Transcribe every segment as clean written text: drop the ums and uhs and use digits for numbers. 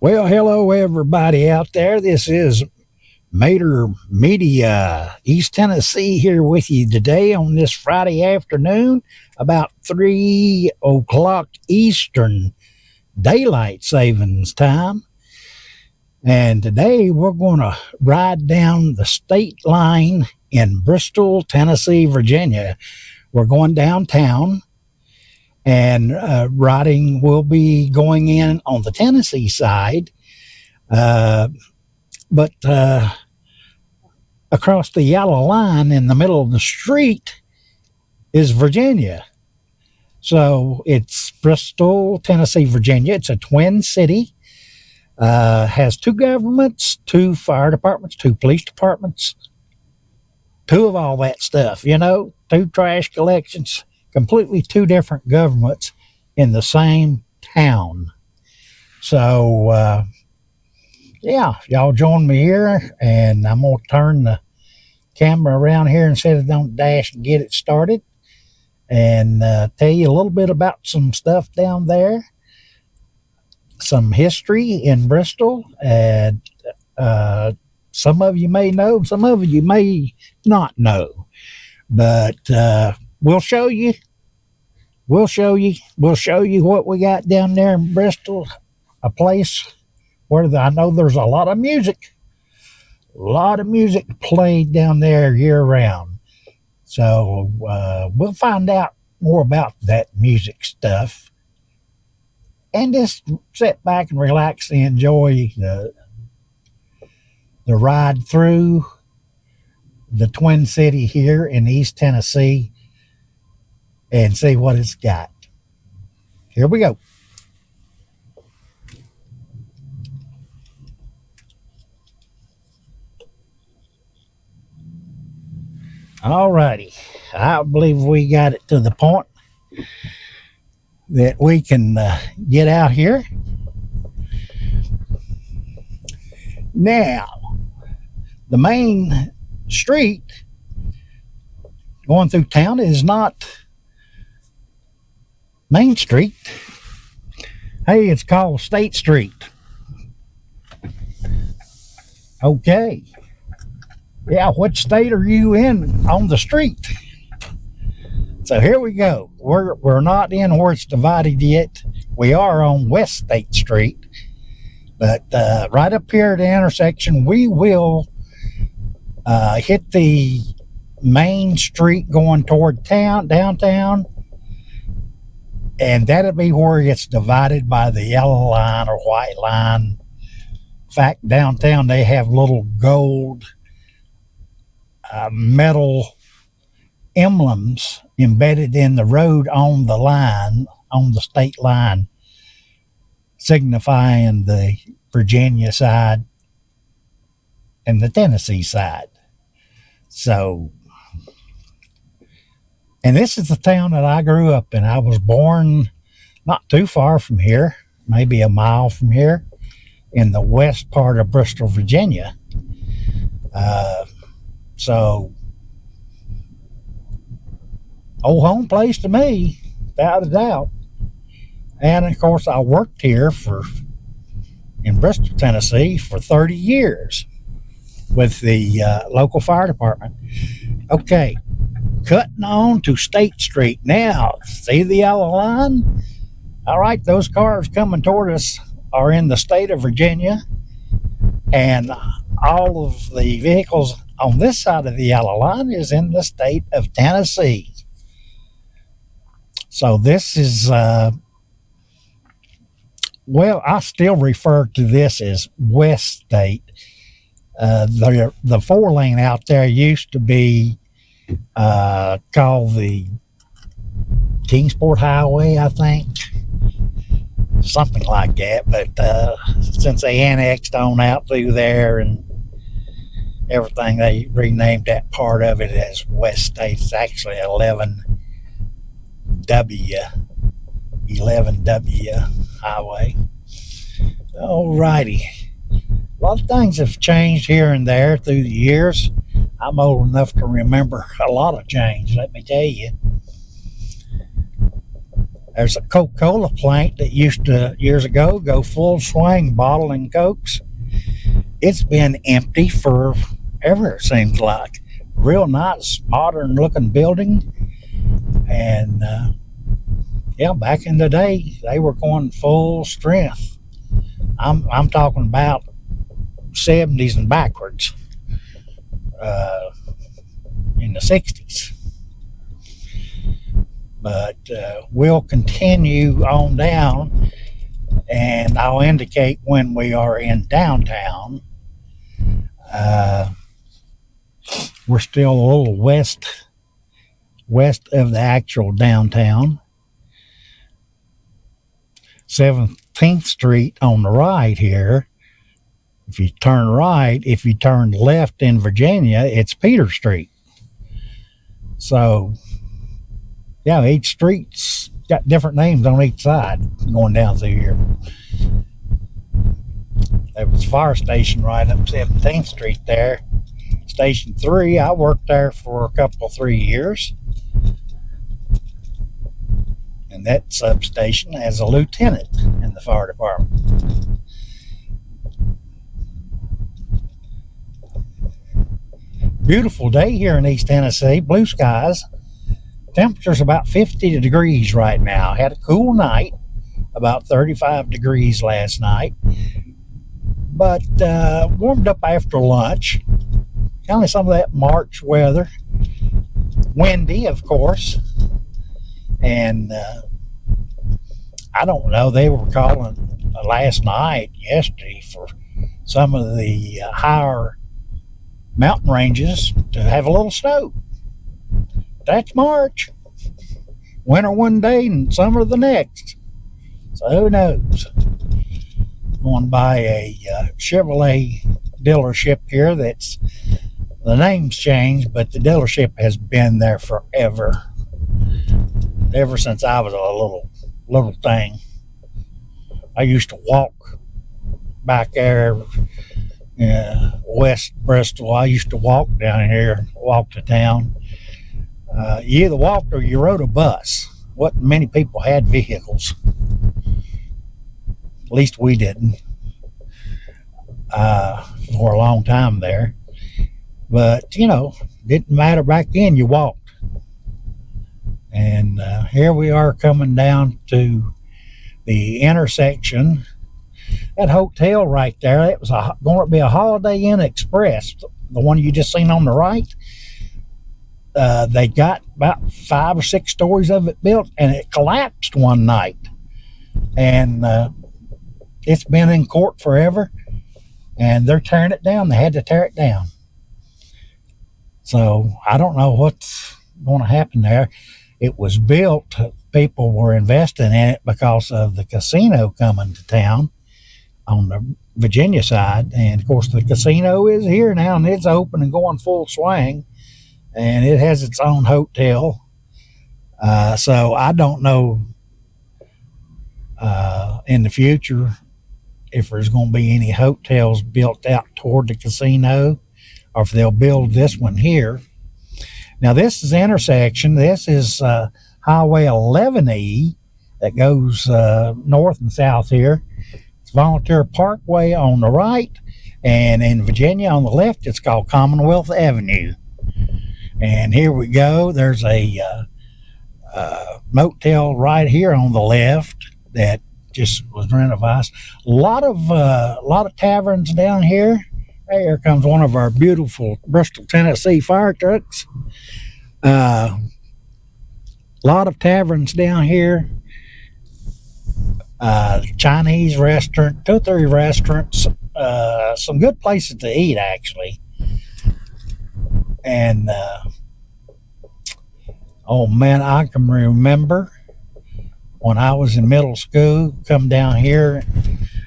Well, hello, everybody out there. This is Mater Media, East Tennessee, here with you today on this Friday afternoon, about 3 o'clock Eastern Daylight Savings Time. And today we're going to ride down the state line in Bristol, Tennessee, Virginia. We're going downtown. And riding will be going in on the Tennessee side, but across the yellow line in the middle of the street is Virginia. So it's Bristol, Tennessee, Virginia. It's a twin city, has two governments, two fire departments, two police departments, two of all that stuff, two trash collections. Completely two different governments in the same town. So, y'all join me here, and I'm going to turn the camera around here instead of don't dash and get it started, and tell you a little bit about some stuff down there, some history in Bristol, and some of you may know, some of you may not know, but we'll show you what we got down there in Bristol, a place where I know there's a lot of music played down there year round. So we'll find out more about that music stuff and just sit back and relax and enjoy the ride through the Twin City here in East Tennessee and see what it's got. Here we go. All righty. I believe we got it to the point that we can get out here. Now, the main street going through town is not Main Street. Hey, it's called State Street. Okay. Yeah, what state are you in on the street? So here we go. We're not in where it's divided yet. We are on West State Street. But right up here at the intersection, we will hit the main street going toward downtown. And that'll be where it's divided by the yellow line or white line. In fact, downtown they have little gold metal emblems embedded in the road on the line, on the state line, signifying the Virginia side and the Tennessee side. So, and this is the town that I grew up in. I was born not too far from here, maybe a mile from here, in the west part of Bristol, Virginia. So, old home place to me, without a doubt. And of course, I worked here in Bristol, Tennessee, for 30 years with the local fire department. Okay. Cutting on to State Street now. See the yellow line? All right, those cars coming toward us are in the state of Virginia, and all of the vehicles on this side of the yellow line is in the state of Tennessee. So this is, I still refer to this as West State. The 4-lane out there used to be called the Kingsport Highway, I think, something like that. But since they annexed on out through there and everything, they renamed that part of it as West State. It's actually 11W Highway. Alrighty. A lot of things have changed here and there through the years. I'm old enough to remember a lot of change, let me tell you. There's a Coca-Cola plant that used to, years ago, go full swing bottling Cokes. It's been empty forever, it seems like. Real nice, modern looking building. And yeah, back in the day, they were going full strength. I'm talking about 70s and backwards, in the 60s. But we'll continue on down, and I'll indicate when we are in downtown. We're still a little west of the actual downtown. 17th Street on the right here. If you turn right, if you turn left in Virginia, it's Peter Street. So, yeah, each street's got different names on each side going down through here. There was a fire station right up 17th Street there. Station 3, I worked there for a couple, 3 years. And that substation as a lieutenant in the fire department. Beautiful day here in East Tennessee, blue skies. Temperature's about 50 degrees right now. Had a cool night, about 35 degrees last night. But warmed up after lunch. Kind of some of that March weather. Windy, of course. And I don't know, they were calling last night, yesterday, for some of the higher mountain ranges to have a little snow. That's March. Winter one day and summer the next. So who knows? Going by a Chevrolet dealership here that's, the name's changed, but the dealership has been there forever. Ever since I was a little thing. I used to walk back there, west Bristol. I used to walk down here, walk to town. You either walked or you rode a bus. What many people had vehicles. At least we didn't. For a long time there. But, didn't matter back then, you walked. And here we are coming down to the intersection. That hotel right there, it was going to be a Holiday Inn Express, the one you just seen on the right. They got about 5 or 6 stories of it built, and it collapsed one night. And it's been in court forever, and they're tearing it down. They had to tear it down. So I don't know what's going to happen there. It was built, people were investing in it because of the casino coming to town on the Virginia side. And of course the casino is here now, and it's open and going full swing, and it has its own hotel. So I don't know in the future if there's going to be any hotels built out toward the casino, or if they'll build this one here. Now this is the intersection. This is Highway 11E that goes north and south here. It's Volunteer Parkway on the right, and in Virginia on the left, it's called Commonwealth Avenue. And here we go. There's a motel right here on the left that just was renovated. A lot of taverns down here. Here comes one of our beautiful Bristol, Tennessee fire trucks. A lot of taverns down here. Chinese restaurant, 2 or 3 restaurants. Some good places to eat, actually. And oh man, I can remember when I was in middle school, come down here,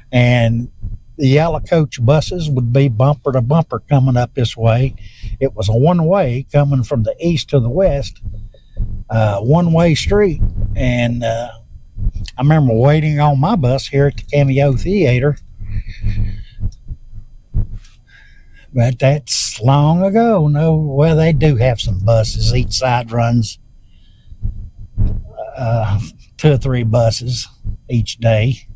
and the yellow coach buses would be bumper to bumper coming up this way. It was a one-way coming from the east to the west, one-way street. And I remember waiting on my bus here at the Cameo Theater. But that's long ago. No, well, they do have some buses. Each side runs 2 or 3 buses each day.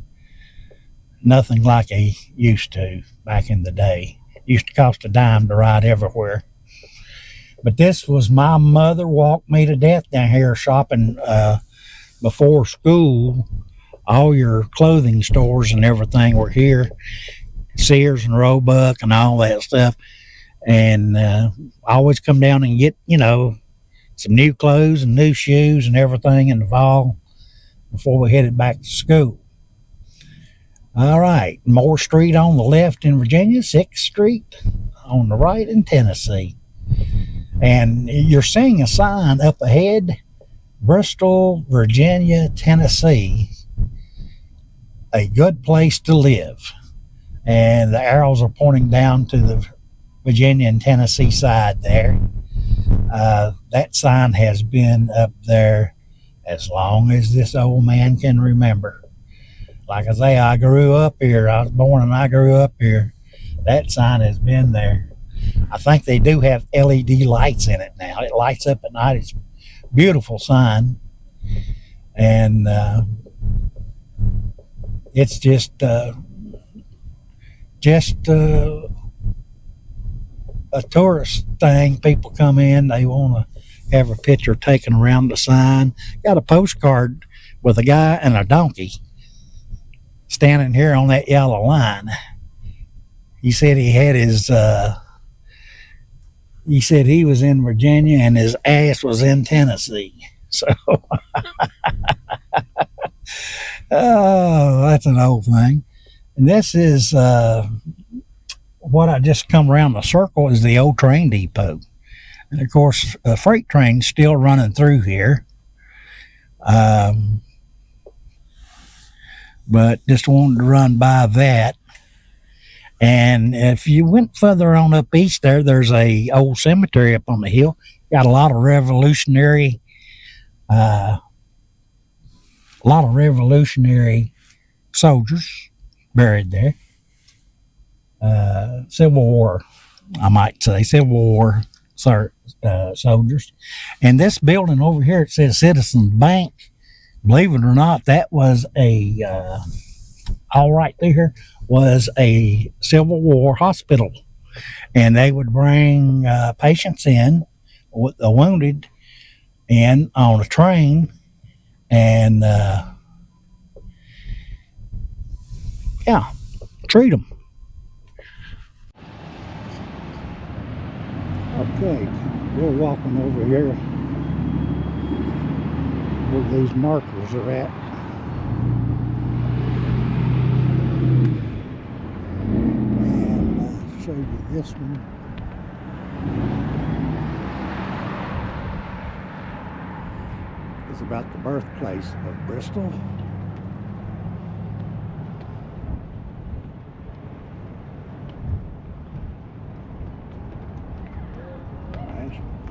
Nothing like they used to back in the day. It used to cost a dime to ride everywhere. But this was my mother walked me to death down here shopping before school. All your clothing stores and everything were here. Sears and Roebuck and all that stuff. And I always come down and get, some new clothes and new shoes and everything in the fall before we headed back to school. All right, Moore Street on the left in Virginia, 6th Street on the right in Tennessee. And you're seeing a sign up ahead, Bristol, Virginia, Tennessee, a good place to live. And the arrows are pointing down to the Virginia and Tennessee side there. That sign has been up there as long as this old man can remember. Like I say, I grew up here. I was born and I grew up here. That sign has been there. I think they do have LED lights in it now. It lights up at night. It's a beautiful sign. And it's just a tourist thing. People come in, they want to have a picture taken around the sign. Got a postcard with a guy and a donkey standing here on that yellow line. He said he had his he said he was in Virginia and his ass was in Tennessee. So oh, that's an old thing. And this is what I just come around the circle is the old train depot. And of course, a freight train's still running through here. But just wanted to run by that. And if you went further on up east there's a old cemetery up on the hill. Got a lot of revolutionary soldiers buried there. Civil War, I might say, Civil War soldiers. And this building over here, it says Citizens Bank. Believe it or not, that was all right there was a Civil War hospital. And they would bring patients in, the wounded, in on a train, and treat them. Okay, we're walking over here where these markers are at. And I'll show you this one. It's about the birthplace of Bristol.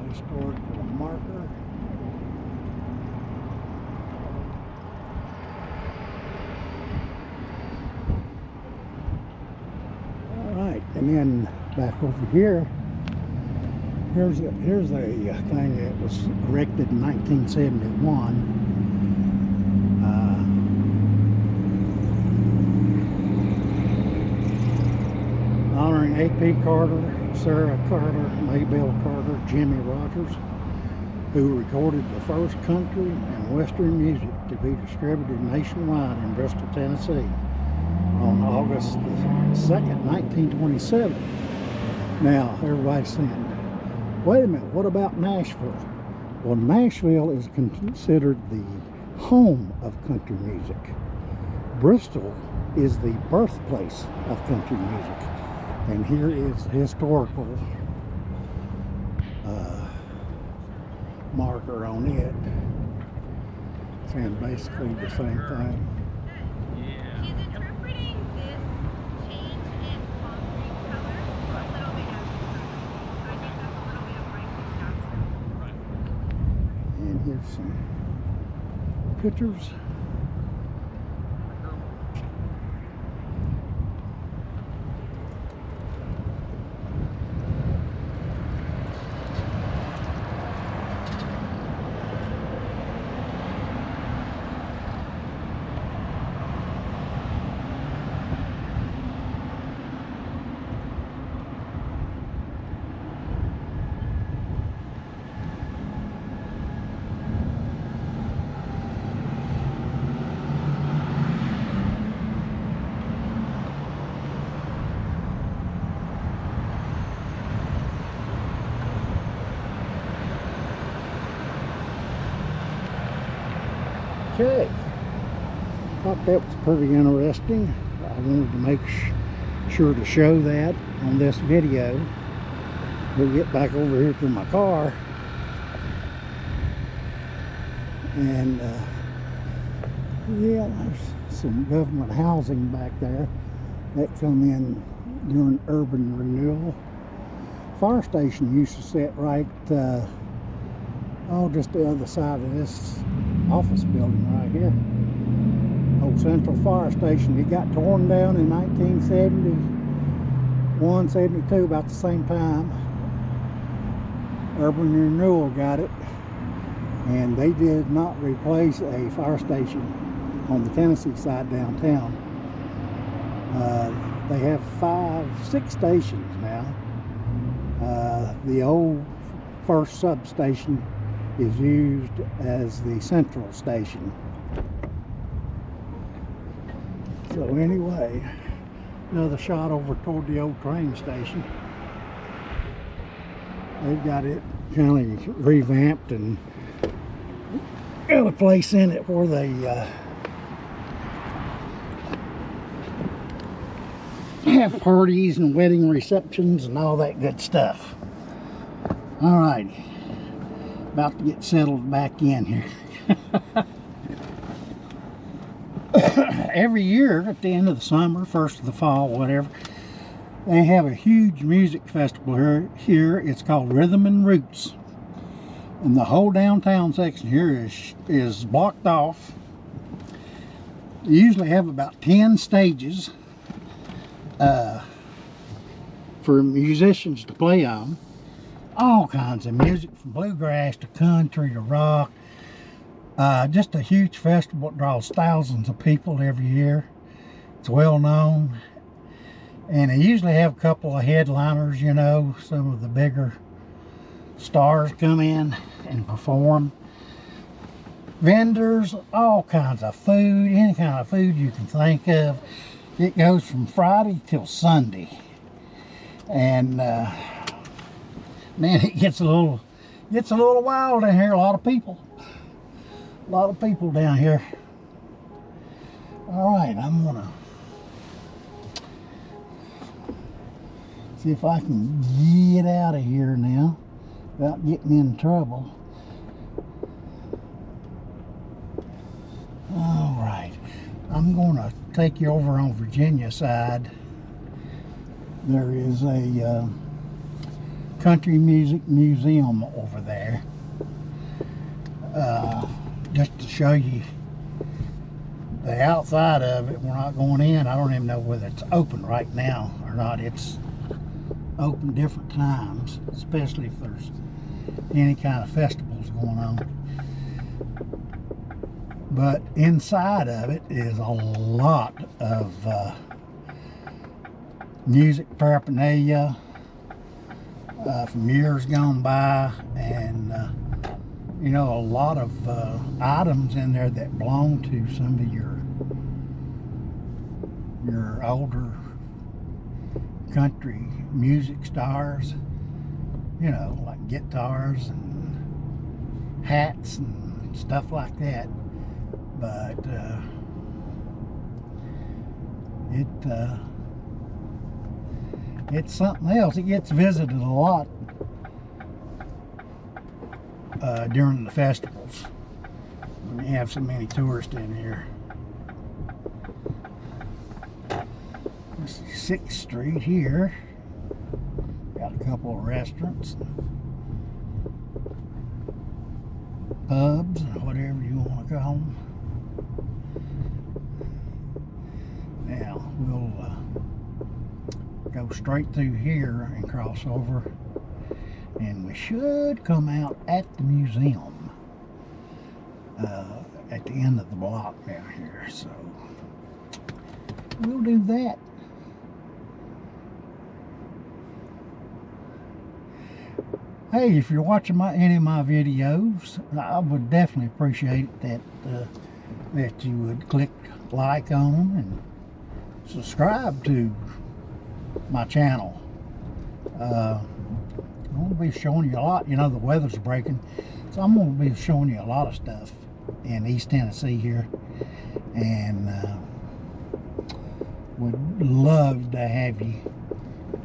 Historical marker. All right, and then back over here, here's a thing that was erected in 1971. Honoring A.P. Carter, Sarah Carter, Maybelle Carter, Jimmy Rogers, who recorded the first country and western music to be distributed nationwide in Bristol, Tennessee on August 2nd, 1927. Now, everybody's saying, wait a minute, what about Nashville? Well, Nashville is considered the home of country music. Bristol is the birthplace of country music. And here is the historical marker on it, saying basically the same thing. Yeah. She's interpreting this change in concrete color a little bit as so I think that's a little bit of writing stuff. Right. And here's some pictures. Okay, thought that was pretty interesting. I wanted to make sure to show that on this video. We'll get back over here to my car, and yeah, there's some government housing back there that come in during urban renewal. Fire station used to sit right just the other side of this office building right here. Old Central Fire Station. It got torn down in 1971, 72, about the same time. Urban renewal got it, and they did not replace a fire station on the Tennessee side downtown. They have 6 stations now. The old first substation is used as the central station. So anyway, another shot over toward the old train station. They've got it kind of revamped and got a place in it where they have parties and wedding receptions and all that good stuff. All right, about to get settled back in here. Every year at the end of the summer, first of the fall, whatever, they have a huge music festival here. It's called Rhythm and Roots, and the whole downtown section here is blocked off. They usually have about 10 stages for musicians to play on. All kinds of music, from bluegrass to country to rock. Just a huge festival that draws thousands of people every year. It's well known, and they usually have a couple of headliners, you know, some of the bigger stars come in and perform. Vendors, all kinds of food, any kind of food you can think of. It goes from Friday till Sunday, and man, it gets a little wild in here. A lot of people down here. All right, I'm gonna see if I can get out of here now without getting in trouble. All right, I'm gonna take you over on Virginia side. There is a country music museum over there. Just to show you the outside of it. We're not going in. I don't even know whether it's open right now or not. It's open different times, especially if there's any kind of festivals going on. But inside of it is a lot of music paraphernalia from years gone by, and you know, a lot of items in there that belong to some of your older country music stars, you know, like guitars and hats and stuff like that. But it's something else. It gets visited a lot during the festivals when you have so many tourists in here. This is 6th Street here. Got a couple of restaurants, pubs, and whatever you want to call them. Now we'll go straight through here and cross over, and we should come out at the museum at the end of the block down here. So we'll do that. Hey, if you're watching any of my videos, I would definitely appreciate that that you would click like on them and subscribe to my channel. I'm going to be showing you a lot. You know, the weather's breaking, so I'm going to be showing you a lot of stuff in East Tennessee here, and would love to have you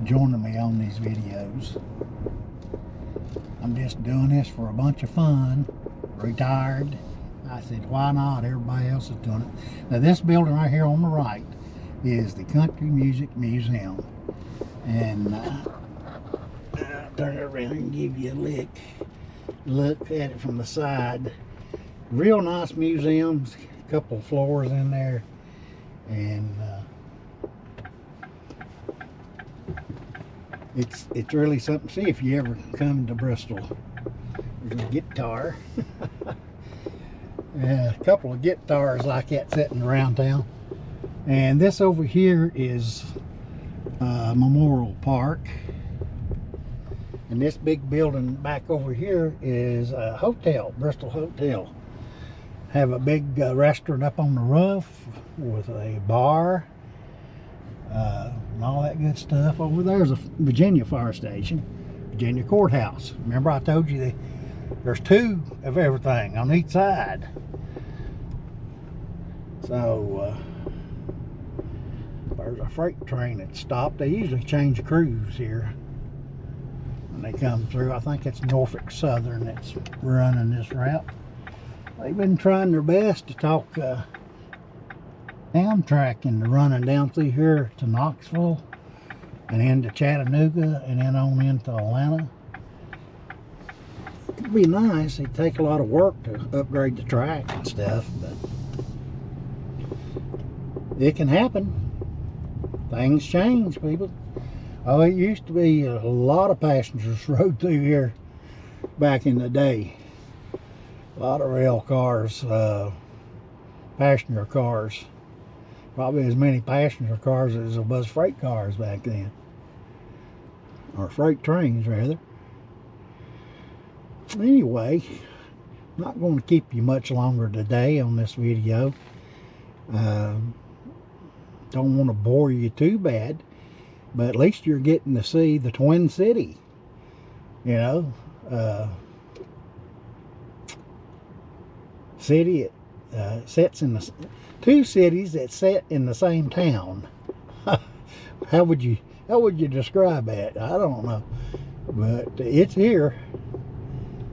joining me on these videos. I'm just doing this for a bunch of fun. Retired. I said, why not? Everybody else is doing it. Now this building right here on the right is the Country Music Museum. And turn it around and give you a look at it from the side. Real nice museums, a couple of floors in there, and it's really something to see if you ever come to Bristol. There's a guitar. A couple of guitars like that sitting around town. And this over here is Memorial Park. And this big building back over here is a hotel, Bristol Hotel. Have a big restaurant up on the roof with a bar and all that good stuff. Over there's a Virginia fire station, Virginia courthouse. Remember I told you there's two of everything on each side. So there's a freight train that stopped. They usually change crews here when they come through. I think it's Norfolk Southern that's running this route. They've been trying their best to talk Amtrak into running down through here to Knoxville and into Chattanooga and then on into Atlanta. It'd be nice. It'd take a lot of work to upgrade the track and stuff, but it can happen. Things change, people. Oh, it used to be a lot of passengers rode through here back in the day. A lot of rail cars, passenger cars. Probably as many passenger cars as there was freight cars back then. Or freight trains, rather. Anyway, not going to keep you much longer today on this video. Don't want to bore you too bad, but at least you're getting to see the Twin City. You know, city sets in the two cities that set in the same town. How would you describe that? I don't know, but it's here.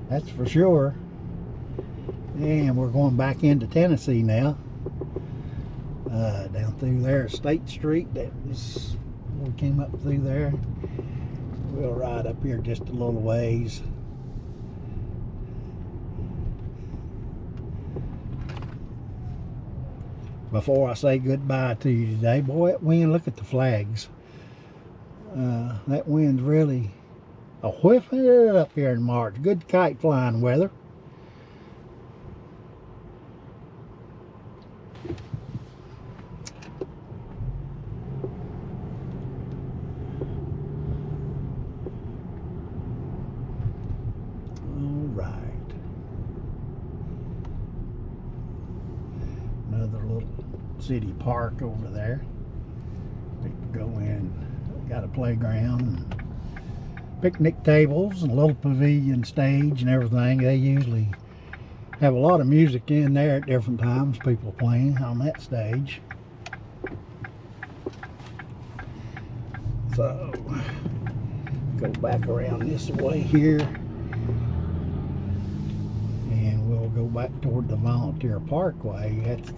That's for sure. And we're going back into Tennessee now. Down through there, State Street. That was, we came up through there. We'll ride up here just a little ways. Before I say goodbye to you today, boy, that wind, look at the flags. That wind's really a whiffing it up here in March. Good kite flying weather. Another little city park over there. People go in, got a playground and picnic tables and a little pavilion stage and everything. They usually have a lot of music in there at different times, people playing on that stage. So go back around this way here and we'll go back toward the Volunteer Parkway. That's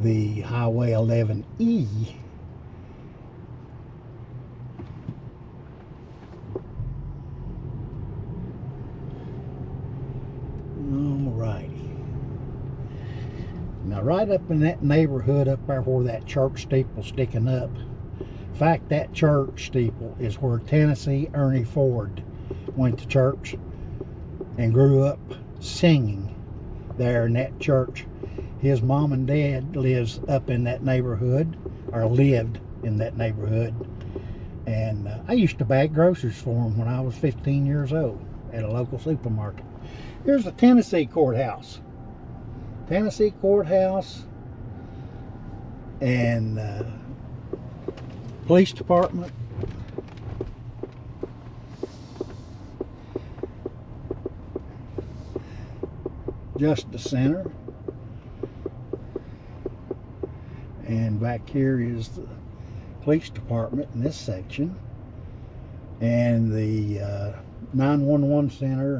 the Highway 11E. Alrighty. Now right up in that neighborhood up there where that church steeple's sticking up, in fact that church steeple is where Tennessee Ernie Ford went to church and grew up singing there in that church. His mom and dad lives up in that neighborhood, or lived in that neighborhood, and I used to bag groceries for him when I was 15 years old at a local supermarket. Here's the Tennessee courthouse. Tennessee courthouse and police department. Justice Center. And back here is the police department in this section. And the 911 center.